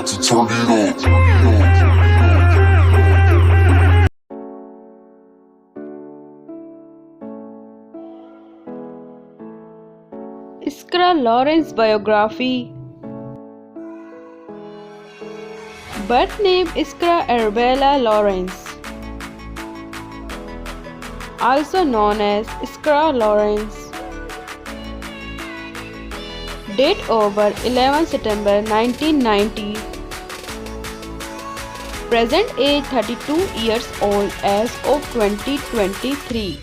to turn it up. Iskra Lawrence Biography. Birth name Iskra Arabella Lawrence, also known as Iskra Lawrence. Date of birth 11 September 1990. Present age 32 years old as of 2023.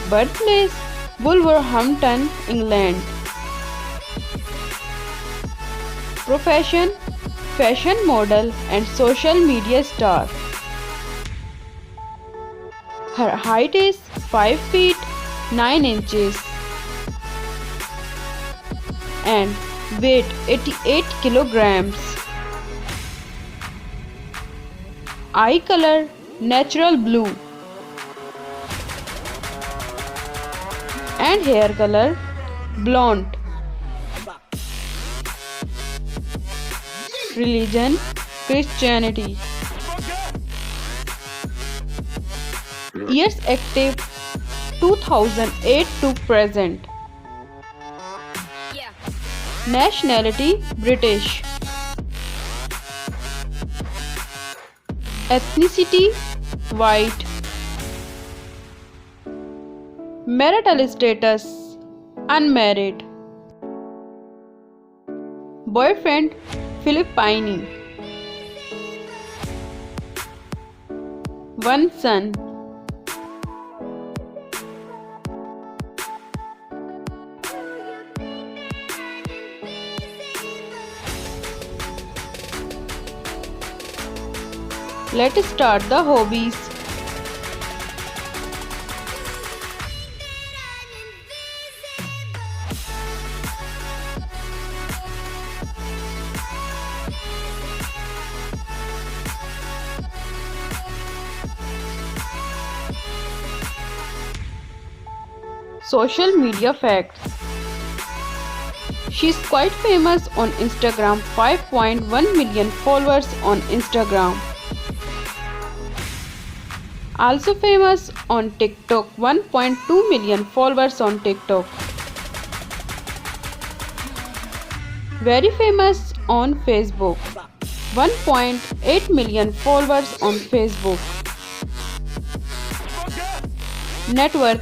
Birthplace Wolverhampton, England. Profession fashion model and social media star. Her height is 5 feet 9 inches and weight 88 kilograms. Eye color natural blue and hair color blonde. Religion Christianity. Years active 2008 to present. Nationality British. Ethnicity white. Marital status unmarried. Boyfriend Phillip Payne. One son. Let's start the hobbies. Social media facts. She's quite famous on Instagram, 5.1 million followers on Instagram. Also famous on TikTok, 1.2 million followers on TikTok. Very famous on Facebook, 1.8 million followers on Facebook. Net worth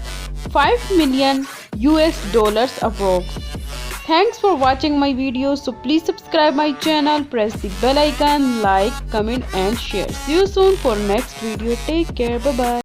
$5 million approx. Thanks for watching my video. So please subscribe my channel, press the bell icon, like, comment and share. See you soon for next video. Take care. Bye bye.